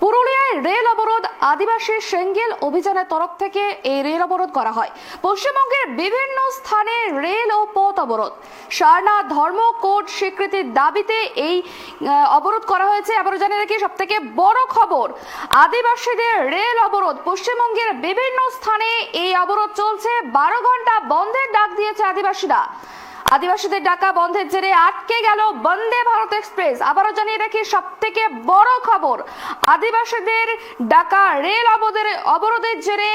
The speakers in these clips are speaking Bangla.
পুরুলিয়ায় রেল অবরোধ। আদিবাসী সেঙ্গেল অভিযানের তরফ থেকে এই রেল অবরোধ করা হয়। পশ্চিমবঙ্গের বিভিন্ন স্থানে রেল ও পথ অবরোধ। সারনাথ ধর্ম কোড স্বীকৃতির দাবিতে এই অবরোধ করা হয়েছে। আবারও জানিয়ে রাখি, সব থেকে বড় খবর, আদিবাসীদের রেল অবরোধ। পশ্চিমবঙ্গের বিভিন্ন স্থানে এই অবরোধ চলছে। 12 ঘন্টা বন্ধের ডাক দিয়েছে আদিবাসীরা। আদিবাসীদের ডাকা বন্ধের জেরে আটকে গেল বন্দে ভারত এক্সপ্রেস। আবারও জানিয়ে রাখি, সব থেকে বড় খবর, আদিবাসীদের ডাকা রেল অবরোধের জেরে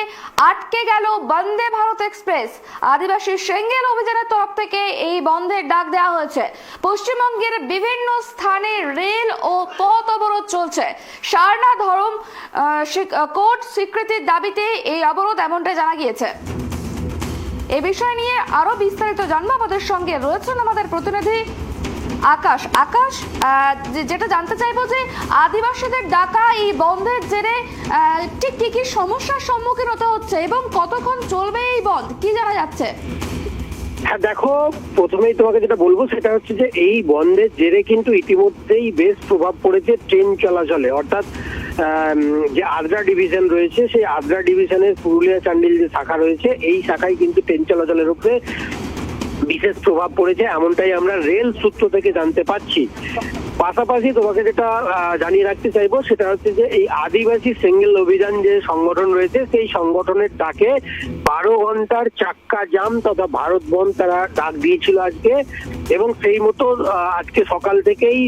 আটকে গেল বন্দে ভারত এক্সপ্রেস। আদিবাসী সেঙ্গেল অভিযানের তরফ থেকে এই বন্ধের ডাক দেওয়া হয়েছে। পশ্চিমবঙ্গের বিভিন্ন স্থানে রেল ও পথ অবরোধ চলছে। সারনাথ ধর্ম কোড স্বীকৃতির দাবিতে এই অবরোধ, এমনটাই জানা গিয়েছে। এ বিষয় নিয়ে আরো বিস্তারিত জানবো। আমাদের সঙ্গে রয়েছেন আমাদের প্রতিনিধি আকাশ। আকাশ, যেটা জানতে চাইবো যে আদিবাসীদের ডাকা এই বন্ধের জেরে ঠিক কি কি সমস্যার সম্মুখীন হতে হচ্ছে এবং কতক্ষণ চলবে এই বন্ধ, কি জানা যাচ্ছে? হ্যাঁ দেখো, প্রথমেই তোমাকে যেটা বলবো সেটা হচ্ছে যে এই বন্ধের জেরে কিন্তু ইতিমধ্যেই বেশ প্রভাব পড়েছে ট্রেন চলাচলে। অর্থাৎ যে আদ্রা ডিভিশন রয়েছে, সেই আদ্রা ডিভিশনের পুরুলিয়া চান্ডিল যে শাখা রয়েছে, এই শাখায় কিন্তু ট্রেন চলাচলের উপরে বিশেষ প্রভাব পড়েছে, এমনটাই আমরা রেল সূত্র থেকে জানতে পাচ্ছি। পাশাপাশি তোমাকে যেটা জানিয়ে রাখতে চাইবো সেটা হচ্ছে যে এই আদিবাসী সেঙ্গেল অভিযান যে সংগঠন রয়েছে, সেই সংগঠনের ডাকে 12 ঘন্টার চাক্কা জাম তথা ভারত বন্ধ তারা ডাক দিয়েছিল আজকে। এবং সেই মতো আজকে সকাল থেকেই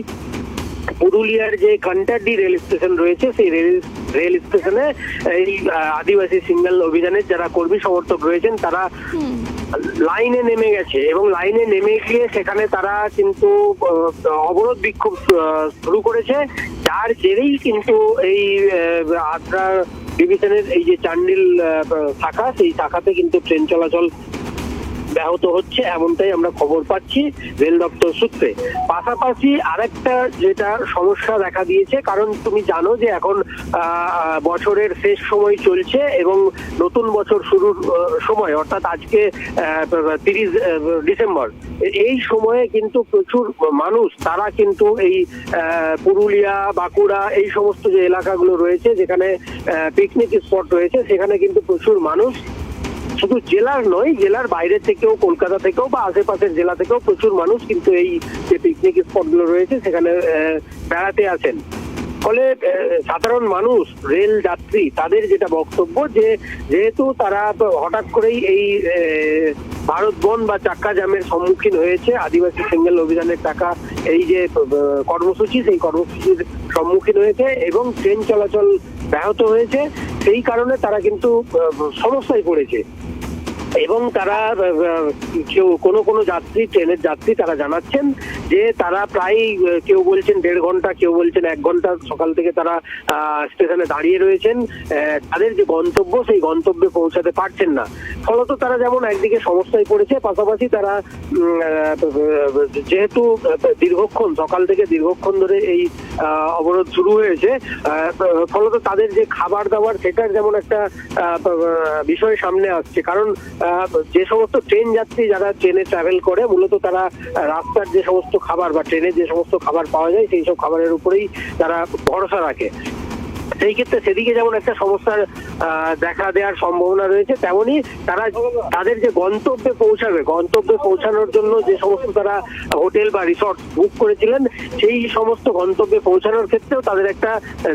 পুরুলিয়ার যে কান্টারডি রেল স্টেশন রয়েছে, সেই রেল স্টেশনে এই আদিবাসী সিঙ্গেল অভিযানের যারা কর্মী সমর্থক রয়েছেন তারা লাইনে নেমে গেছে। এবং লাইনে নেমে গিয়ে সেখানে তারা কিন্তু অবরোধ বিক্ষোভ শুরু করেছে, যার জেরেই কিন্তু এই আদ্রা ডিভিশনের এই যে চান্ডিল শাখা, সেই শাখাতে কিন্তু ট্রেন চলাচল ব্যাহত হচ্ছে, এমনটাই আমরা খবর পাচ্ছি রেল দপ্তর সূত্রে। পাশাপাশি আরেকটা যেটা সমস্যা দেখা দিয়েছে, কারণ তুমি জানো যে এখন বছরের শেষ সময় চলছে এবং নতুন বছর শুরুর সময়, অর্থাৎ আজকে 30 ডিসেম্বর। এই সময়ে কিন্তু প্রচুর মানুষ তারা কিন্তু এই পুরুলিয়া, বাঁকুড়া, এই সমস্ত যে এলাকাগুলো রয়েছে যেখানে পিকনিক স্পট রয়েছে, সেখানে কিন্তু প্রচুর মানুষ, শুধু জেলার নয়, জেলার বাইরে থেকেও, কলকাতা থেকেও বা আশেপাশের জেলা থেকেও প্রচুর মানুষ কিন্তু এই যে পিকনিক স্পটগুলো রয়েছে সেখানে বেড়াতে আসেন। ফলে সাধারণ মানুষ, রেল যাত্রী, তাদের যেটা বক্তব্য যে যেহেতু তারা হঠাৎ করেই এই ভারত বন্ধ বা চাক্কা জামের সম্মুখীন হয়েছে, আদিবাসী সিঙ্গেল অভিযানের টাকা এই যে কর্মসূচি, সেই কর্মসূচির সম্মুখীন হয়েছে এবং ট্রেন চলাচল ব্যাহত হয়েছে, সেই কারণে তারা কিন্তু সমস্যায় পড়েছে। এবং তারা কোনো যাত্রী, ট্রেনের যাত্রী, তারা জানাচ্ছেন যে তারা প্রায়, কেউ বলছেন 1.5 ঘন্টা, কেউ বলছেন 1 ঘন্টা সকাল থেকে তারা স্টেশনে দাঁড়িয়ে রয়েছেন। তাদের যে গন্তব্য, সেই গন্তব্যে পৌঁছাতে পারছেন না। ফলত তারা যেমন একদিকে সমস্যায় পড়েছে, পাশাপাশি তারা যেহেতু দীর্ঘক্ষণ, সকাল থেকে দীর্ঘক্ষণ ধরে এই অবরোধ শুরু হয়েছে, ফলত তাদের যে খাবার দাবার, সেটার যেমন একটা বিষয় সামনে আসছে। কারণ যে সমস্ত ট্রেন যাত্রী যারা ট্রেনে ট্রাভেল করে, মূলত তারা রাস্তার যে সমস্ত খাবার বা ট্রেনে যে সমস্ত খাবার পাওয়া যায়, সেই সব খাবারের উপরেই তারা ভরসা রাখে। সেই ক্ষেত্রে সেদিকে যেমন একটা সমস্যার দেখা দেওয়ার সম্ভাবনা রয়েছে, তেমনি তারা তাদের যে গন্তব্যে পৌঁছানোর জন্য যে সমস্ত তারা হোটেল বা রিসর্ট বুক করেছিলেন, সেই সমস্ত গন্তব্যে পৌঁছানোর ক্ষেত্রেও তাদের একটা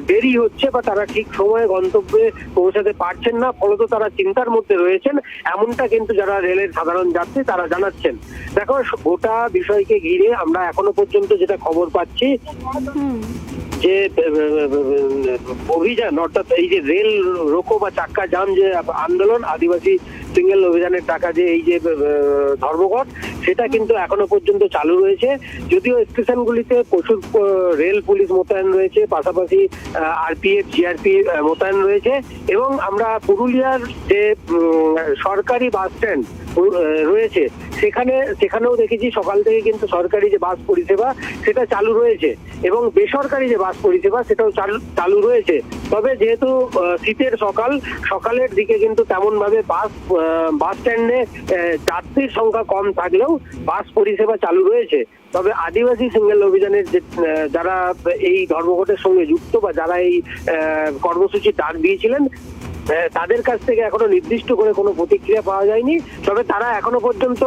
দেরি হচ্ছে বা তারা ঠিক সময়ে গন্তব্যে পৌঁছাতে পারছেন না। ফলত তারা চিন্তার মধ্যে রয়েছেন, এমনটা কিন্তু যারা রেলের সাধারণ যাত্রী তারা জানাচ্ছেন। দেখো, গোটা বিষয়কে ঘিরে আমরা এখনো পর্যন্ত যেটা খবর পাচ্ছি যে অভিযান, অর্থাৎ এই যে রেল রোকো বা চাক্কা জাম যে আন্দোলন, আদিবাসী সিঙ্গেল অভিযানের টাকা যে এই যে ধর্মঘট, সেটা কিন্তু এখনো পর্যন্ত চালু রয়েছে। যদিও স্টেশনগুলিতে প্রচুর রেল পুলিশ মোতায়েন রয়েছে, পাশাপাশি আরপিএফ, জিআরপি মোতায়েন রয়েছে। এবং আমরা পুরুলিয়ার যে সরকারি বাস স্ট্যান্ড রয়েছে, সেখানেও দেখেছি সকাল থেকে কিন্তু সরকারি যে বাস পরিষেবা সেটা চালু রয়েছে এবং বেসরকারি যে বাস পরিষেবা সেটাও চালু রয়েছে। তবে যেহেতু শীতের সকালের দিকে কিন্তু তেমন ভাবে বাস স্ট্যান্ডে যাত্রীর সংখ্যা কম থাকলেও বাস পরিষেবা চালু রয়েছে। তবে আদিবাসী সিঙ্গেল অভিযানের যারা এই ধর্মঘটের সঙ্গে যুক্ত বা যারা এই কর্মসূচি ডাক দিয়েছিলেন, তাদের কাছ থেকে এখনো নির্দিষ্ট করে কোনো প্রতিক্রিয়া পাওয়া যায়নি। তবে তারা এখনো পর্যন্ত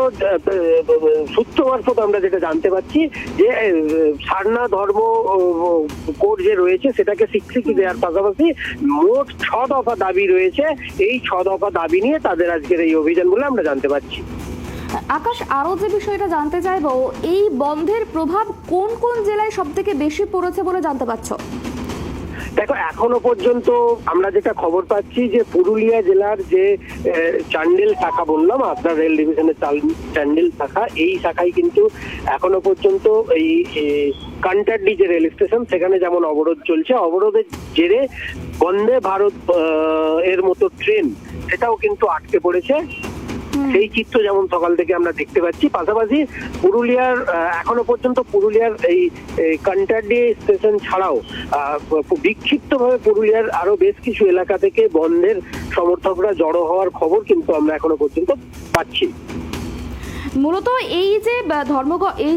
সূত্র মারফত আমরা যেটা জানতে পারছি যে সারনা ধর্ম কোড যে রয়েছে সেটাকে স্বীকৃতি দেওয়ার পাশাপাশি মোট 6 দফা দাবি রয়েছে। এই 6 দফা দাবি নিয়ে তাদের আজকের এই অভিযান বলে আমরা জানতে পারছি। আকাশ, আরো যে বিষয়টা জানতে চাইবো, এই বন্ধের প্রভাব কোন কোন জেলায় সব থেকে বেশি পড়েছে বলে জানতে পারছো? দেখো, এখনো পর্যন্ত আমরা যেটা খবর পাচ্ছি যে পুরুলিয়া জেলার যে চান্ডেল শাখা বললাম, আপনার রেল ডিভিশনের চান্ডেল শাখা, এই শাখায় কিন্তু এখনো পর্যন্ত এই কান্টারডি যে রেল স্টেশন সেখানে যেমন অবরোধ চলছে, অবরোধের জেরে বন্দে ভারত এর মতো ট্রেন সেটাও কিন্তু আটকে পড়েছে। সেই চিত্র যেমন সকাল থেকে আমরা দেখতে পাচ্ছি। পাশাপাশি পুরুলিয়ার এখনো পর্যন্ত পুরুলিয়ার এই কান্টারডি স্টেশন ছাড়াও বিক্ষিপ্তভাবে পুরুলিয়ার আরো বেশ কিছু এলাকা থেকে বন্ধের সমর্থকরা জড়ো হওয়ার খবর কিন্তু আমরা এখনো পর্যন্ত পাচ্ছি। মূলত এই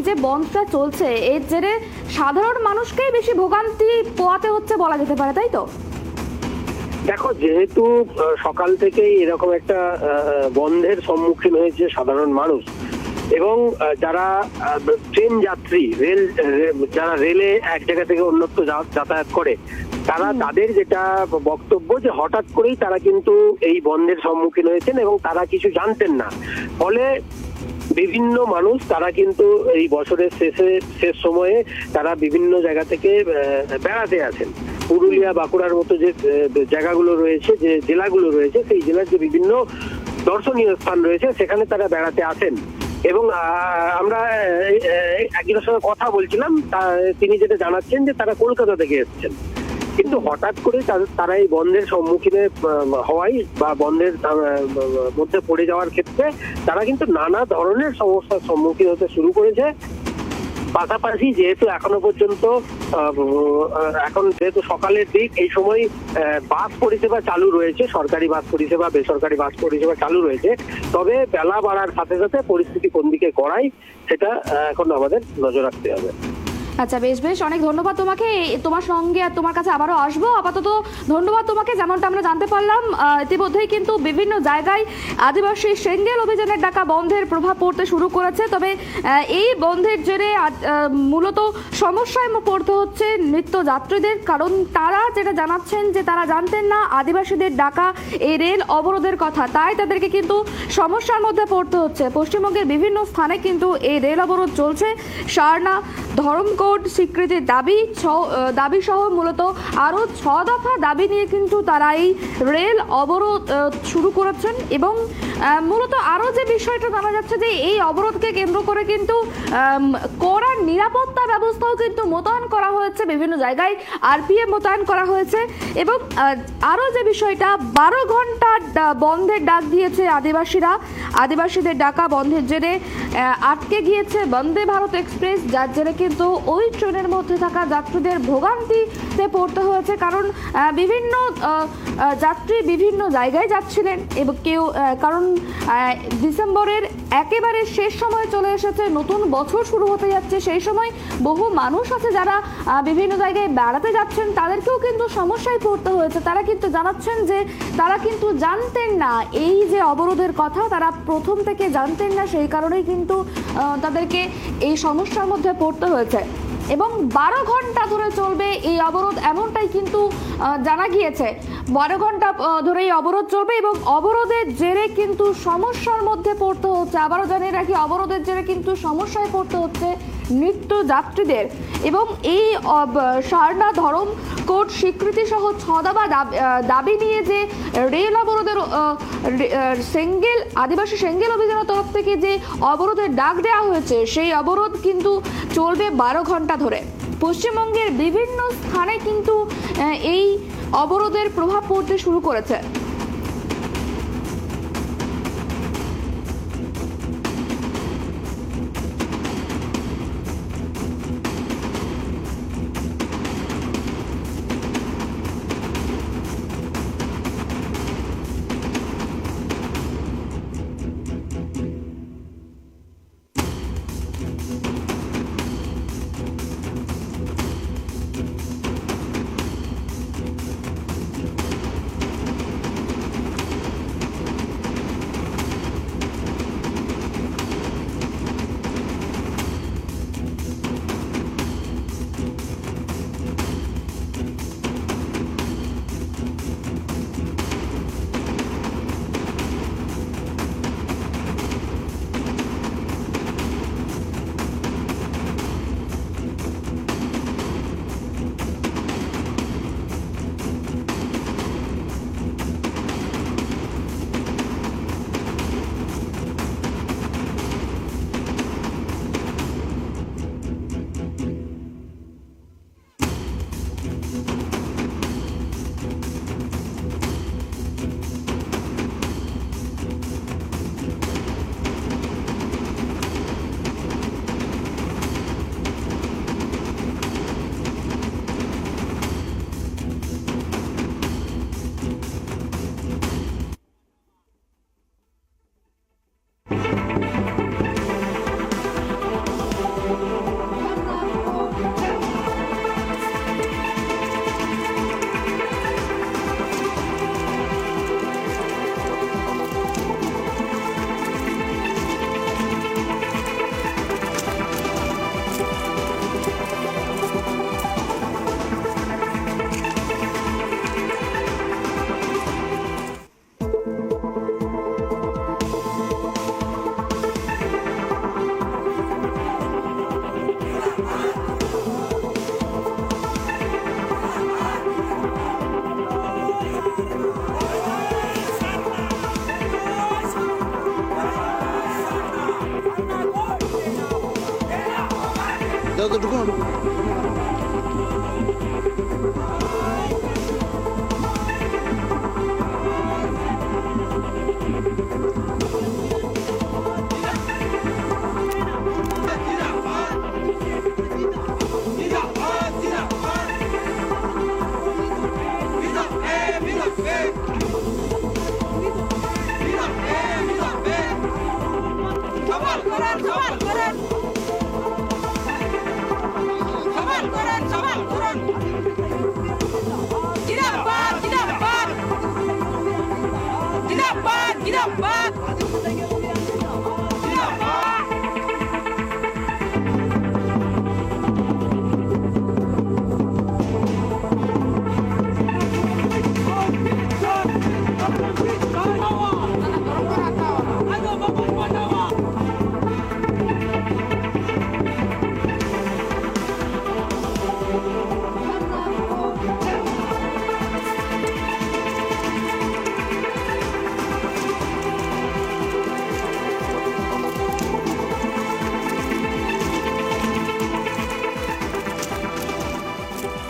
যে বন্ধটা চলছে, এর জেরে সাধারণ মানুষকেই বেশি ভোগান্তি পোয়াতে হচ্ছে বলা যেতে পারে, তাই তো? দেখো, যেহেতু সকাল থেকেই এরকম একটা বন্ধের সম্মুখীন হয়েছে সাধারণ মানুষ, এবং যারা ট্রেন যাত্রী যারা রেলে এক জায়গা থেকে অন্যত্র যাতায়াত করে, তাদের যেটা বক্তব্য যে হঠাৎ করেই তারা কিন্তু এই বন্ধের সম্মুখীন হয়েছেন এবং তারা কিছু জানতেন না। ফলে বিভিন্ন মানুষ তারা কিন্তু এই বছরের শেষ সময়ে তারা বিভিন্ন জায়গা থেকে বেড়াতে আসেন। পুরুলিয়া, বাঁকুড়ার মতো যে জায়গাগুলো রয়েছে, যে জেলাগুলো রয়েছে, সেই জেলার যে বিভিন্ন দর্শনীয় স্থান রয়েছে সেখানে তারা বেড়াতে আসেন। এবং আমরা একজনের সঙ্গে কথা বলছিলাম, তিনি যেটা জানাচ্ছেন যে তারা কলকাতা থেকে এসেছেন, কিন্তু হঠাৎ করে তারা এই বন্ধের সম্মুখীন হওয়ায় বা বন্ধের মধ্যে পড়ে যাওয়ার ক্ষেত্রে তারা কিন্তু নানা ধরনের সমস্যার সম্মুখীন হতে শুরু করেছে। পাশাপাশি যেহেতু এখনো পর্যন্ত যেহেতু সকালের দিক, এই সময় বাস পরিষেবা চালু রয়েছে, সরকারি বাস পরিষেবা, বেসরকারি বাস পরিষেবা চালু রয়েছে। তবে বেলা বাড়ার সাথে সাথে পরিস্থিতি কোন দিকে গড়ায় সেটা এখন আমাদের নজর রাখতে হবে। আচ্ছা, বেশ অনেক ধন্যবাদ তোমাকে। তোমার সঙ্গে আর তোমার কাছে আবারও আসবো। আপাতত ধন্যবাদ তোমাকে। যেমনটা আমরা জানতে পারলাম, ইতিমধ্যেই কিন্তু বিভিন্ন জায়গায় আদিবাসী সেঙ্গেল অভিযানের ডাকা বন্ধের প্রভাব পড়তে শুরু করেছে। তবে এই বন্ধের জেরে মূলত সমস্যায় পড়তে হচ্ছে নিত্য যাত্রীদের, কারণ তারা যেটা জানাচ্ছেন যে তারা জানতেন না আদিবাসীদের ডাকা এই রেল অবরোধের কথা, তাই তাদেরকে কিন্তু সমস্যার মধ্যে পড়তে হচ্ছে। পশ্চিমবঙ্গের বিভিন্ন স্থানে কিন্তু এই রেল অবরোধ চলছে। সারনা ধর্ম কোড স্বীকৃতির দাবি সহ মূলত আরো 6 দফা দাবি নিয়ে কিন্তু তারা এই রেল অবরোধ শুরু করেছেন। এবং মূলত আরো যে বিষয়টা জানা যাচ্ছে যে এই অবরোধকে কেন্দ্র করে কিন্তু কড়া নিরাপত্তা ব্যবস্থাও কিন্তু মোতায়েন করা হয়েছে, বিভিন্ন জায়গায় আরপিএফ মোতায়েন করা হয়েছে। এবং আরো যে বিষয়টা, 12 ঘন্টা বন্ধের ডাক দিয়েছে আদিবাসীদের ডাকা বন্ধের জেরে আটকে গিয়েছে বন্দে ভারত এক্সপ্রেস, যার জেরে কিন্তু ওই ট্রেনের মধ্যে থাকা যাত্রীদের ভোগান্তিতে পড়তে হয়েছে। কারণ বিভিন্ন যাত্রী বিভিন্ন জায়গায় যাচ্ছিলেন এবং কারণ ডিসেম্বরের একেবারে শেষ সময় চলে এসেছে, নতুন বছর শুরু হতে যাচ্ছে। সেই সময় বহু মানুষ আছে যারা বিভিন্ন জায়গায় বেড়াতে যাচ্ছেন, তাদেরকেও কিন্তু সমস্যায় পড়তে হয়েছে। তারা কিন্তু জানাচ্ছেন যে তারা কিন্তু জানতেন না এই যে অবরোধের কথা, তারা প্রথম থেকে জানতেন না, সেই কারণেই কিন্তু তাদেরকে এই সমস্যার মধ্যে পড়তে হয়েছে। এবং 12 ঘন্টা ধরে চলবে এই অবরোধ, এমনটাই কিন্তু জানা গিয়েছে। 12 ঘন্টা ধরে এই অবরোধ চলবে এবং অবরোধের জেরে কিন্তু সমস্যার মধ্যে পড়তে হচ্ছে। আবারও জানিয়ে রাখি, অবরোধের জেরে কিন্তু সমস্যায় পড়তে হচ্ছে নিত্য যাত্রীদের। এবং এই সারনা ধর্ম কোড স্বীকৃতি সহ 6 দফা দাবি নিয়ে যে রেল অবরোধের আদিবাসী সেঙ্গেল অভিযানের তরফ থেকে যে অবরোধের ডাক দেওয়া হয়েছে, সেই অবরোধ কিন্তু চলবে 12 ঘন্টা ধরে। পশ্চিমবঙ্গের বিভিন্ন স্থানে কিন্তু এই অবরোধের প্রভাব পড়তে শুরু করেছে।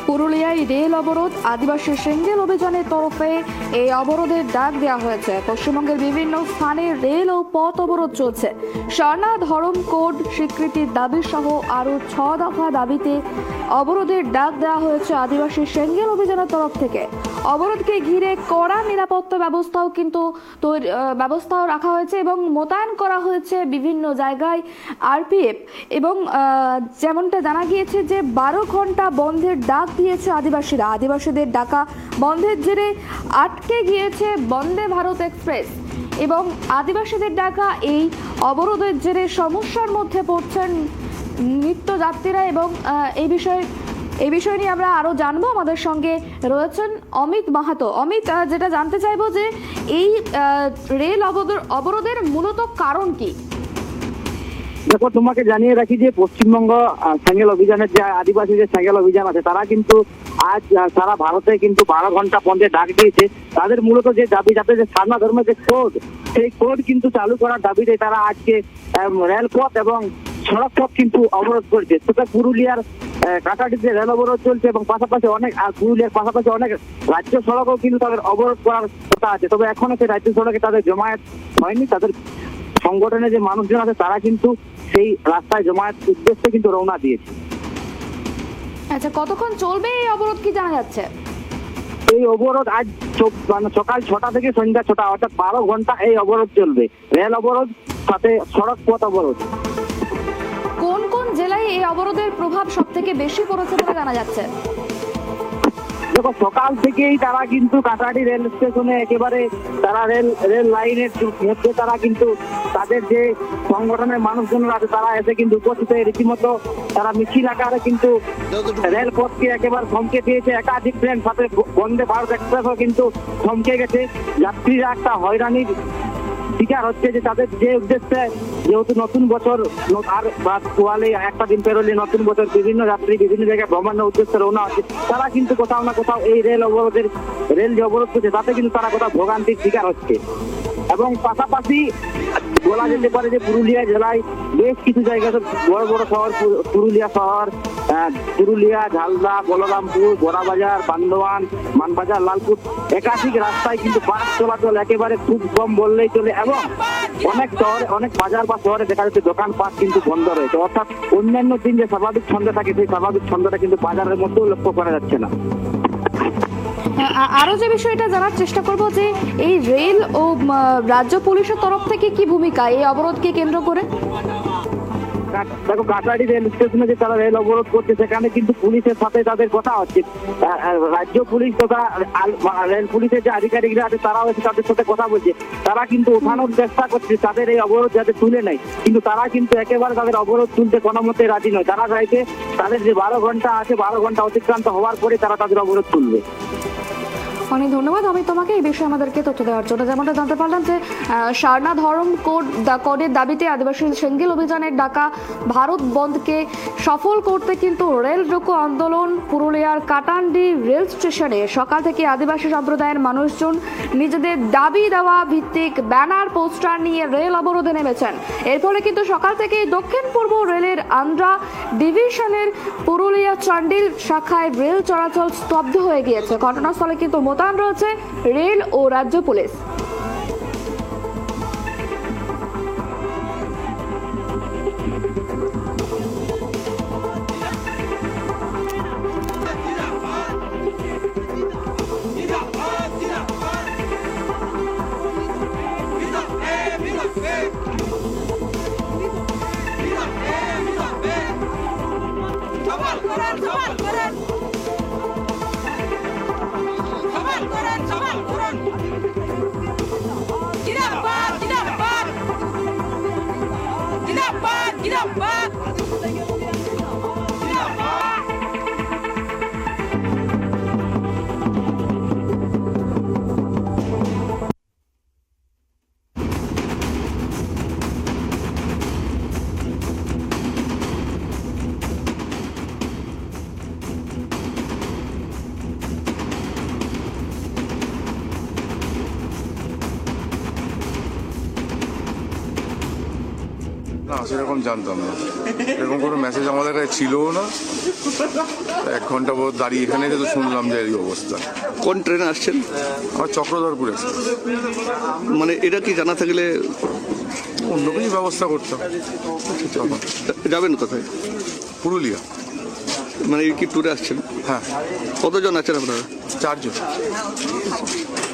পুরুলিয়ায় রেল অবরোধ, আদিবাসী সেঙ্গেল অভিযানের তরফে এই অবরোধের ডাক দেওয়া হয়েছে। পশ্চিমবঙ্গের বিভিন্ন স্থানে রেল ও পথ অবরোধ চলছে। সারনা ধরম কোড স্বীকৃতির দাবি সহ আরো 6 দফা দাবিতে অবরোধের ডাক দেওয়া হয়েছে আদিবাসী সেঙ্গেল অভিযানের তরফ থেকে। অবরোধকে ঘিরে কড়া নিরাপত্তা ব্যবস্থাও রাখা হয়েছে এবং মোতায়েন করা হয়েছে বিভিন্ন জায়গায় আরপিএফ। এবং যেমনটা জানা গিয়েছে যে 12 ঘন্টা বন্ধের ডাক দিয়েছে আদিবাসীরা। আদিবাসীদের ডাকা বন্ধের জেরে আটকে গিয়েছে বন্দে ভারত এক্সপ্রেস এবং আদিবাসীদের ডাকা এই অবরোধের জেরে সমস্যার মধ্যে পড়ছেন নিত্যযাত্রীরা। এবং এই বিষয় নিয়ে আমরা আরো জানবো। আমাদের সঙ্গে রয়েছেন অমিত মাহাতো। অমিত, যেটা জানতে চাইবো যে এই রেল অবরোধের মূলত কারণ কি? দেখো, তোমাকে জানিয়ে রাখি যে পশ্চিমবঙ্গ সেঙ্গেল অভিযানের যে আদিবাসী যে সেঙ্গেল অভিযান আছে, তারা কিন্তু আজ সারা ভারতে কিন্তু 12 ঘন্টা বন্ধে ডাক দিয়েছে। তাদের মূলত যে দাবি, যাতে যে সারনা ধর্মের যে কোড, সেই কোড কিন্তু চালু করার দাবিতে তারা আজকে রেলপথ এবং সড়ক পথ কিন্তু অবরোধ করেছে। তবে পুরুলিয়ার কাটাটিতে রেল অবরোধ চলছে এবং পাশাপাশি পুরুলিয়ার পাশাপাশি অনেক রাজ্য সড়কও কিন্তু তাদের অবরোধ করার কথা আছে। তবে এখনো সেই রাজ্য সড়কে তাদের জমায়েত হয়নি। তাদের সংগঠনের যে মানুষজন আছে তারা কিন্তু সেই রাস্তায় জমায়েত উদ্দেশ্যে কিন্তু রওনা দিয়েছে। আচ্ছা, কতক্ষণ চলবে এই অবরোধ কি জানা যাচ্ছে? এই অবরোধ আজ সকাল 6টা থেকে সন্ধ্যা 6টা, অর্থাৎ 12 ঘন্টা এই অবরোধ চলবে। রেল অবরোধ, সাথে সড়ক পথ অবরোধ। কোন কোন জেলায় এই অবরোধের প্রভাব সব থেকে বেশি পড়েছে বলে জানা যাচ্ছে? দেখো, সকাল থেকেই তারা কিন্তু কাটাটি রেল স্টেশনে একেবারে তারা রেল লাইনের মধ্যে তারা কিন্তু তাদের যে সংগঠনের মানুষজনরা আছে তারা এসে কিন্তু উপস্থিত হয়ে রীতিমতো তারা মিছিল আকারে কিন্তু রেলপথকে একেবারে থমকে দিয়েছে। একাধিক ট্রেন, সাথে বন্দে ভারত এক্সপ্রেসও কিন্তু থমকে গেছে। যাত্রীরা একটা হয়রানির শিকার হচ্ছে যে তাদের যে উদ্দেশ্যে, যেহেতু নতুন বছর আর পোয়ালে একটা দিন পেরোলে নতুন বছর, বিভিন্ন যাত্রী বিভিন্ন জায়গায় ভ্রমণের উদ্দেশ্যে রওনা হচ্ছে, তারা কিন্তু কোথাও না কোথাও এই রেল যে অবরোধ করছে তাতে কিন্তু তারা কোথাও ভোগান্তির শিকার হচ্ছে। এবং পাশাপাশি বলা যেতে পারে যে পুরুলিয়া জেলায় বেশ কিছু জায়গায় বড় বড় শহর, পুরুলিয়া শহর, পুরুলিয়া, ঝালদা, বলরামপুর, বড়াবাজার, বান্দোয়ান, মানবাজার, লালপুর, একাধিক রাস্তায় কিন্তু বাস চলাচল একেবারে খুব কম বললেই চলে। এবং অনেক শহরে, অনেক বাজার বা শহরে দেখা যাচ্ছে দোকানপাট কিন্তু বন্ধ রয়েছে। অর্থাৎ অন্যান্য দিন যে স্বাভাবিক ছন্দে থাকে সেই স্বাভাবিক ছন্দটা কিন্তু বাজারের মধ্যেও লক্ষ্য করা যাচ্ছে না। আরো যে বিষয়টা জানার চেষ্টা করব যে এই রেল ও রাজ্য পুলিশের তরফ থেকে কি ভূমিকা এই অবরোধকে কেন্দ্র করে? দেখো, কাটারি রেল স্টেশনে যে তারা রেল অবরোধ করছে সেখানে কিন্তু পুলিশের সাথে তাদের কথা হচ্ছে। রাজ্য পুলিশ তথা রেল পুলিশের যে আধিকারিকরা আছে তারাও এসে তাদের সাথে কথা বলছে। তারা কিন্তু ওঠানোর চেষ্টা করছে তাদের এই অবরোধ যাতে তুলে নেয়, কিন্তু তারা কিন্তু একেবারে তাদের অবরোধ তুলতে কোনো মতে রাজি নয়। তারা চাইছে তাদের যে 12 ঘন্টা আছে, 12 ঘন্টা অতিক্রান্ত হওয়ার পরে তারা তাদের অবরোধ তুলবে। অনেক ধন্যবাদ আমি তোমাকে এই বিষয়ে আমাদেরকে তথ্য দেওয়ার জন্য। যেমনটা জানতে পারলাম যে সারনা ধর্ম কোডের দাবিতে আদিবাসী সেঙ্গেল অভিযানের ডাকা ভারত বন্ধকে সফল করতে কিন্তু রেল রোকো আন্দোলন পুরুলিয়ার কাটান্ডি রেল স্টেশনে সকাল থেকে আদিবাসী সম্প্রদায়ের মানুষজন নিজেদের দাবি দেওয়া ভিত্তিক ব্যানার পোস্টার নিয়ে রেল অবরোধে নেমেছেন। এর ফলে কিন্তু সকাল থেকে দক্ষিণ পূর্ব রেলের আন্ধ্রা ডিভিশনের পুরুলিয়া চান্ডিল শাখায় রেল চলাচল স্তব্ধ হয়ে গিয়েছে। ঘটনাস্থলে কিন্তু মোতায়েন রয়েছে রেল ও রাজ্য পুলিশ। না সেরকম জানতাম না, এরকম কোনো মেসেজ আমাদের কাছে ছিলও না। 1 ঘন্টা পর দাঁড়িয়ে এখানে তো শুনলাম যে এই অবস্থা। কোন ট্রেনে আসছেন? আমার চক্রধরপুর এসে মানে এটা কি জানা থাকলে অন্য কিছু ব্যবস্থা করতাম। তখন যাবেন কোথায়? পুরুলিয়া। মানে এই কি ট্যুরে আসছেন? হ্যাঁ, কতজন আছেন আপনারা? 4 জন।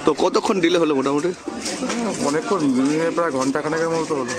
তো কতক্ষণ ডিলে হলো মোটামুটি? অনেকক্ষণ, প্রায় ঘন্টাখানেকের মতো হলো।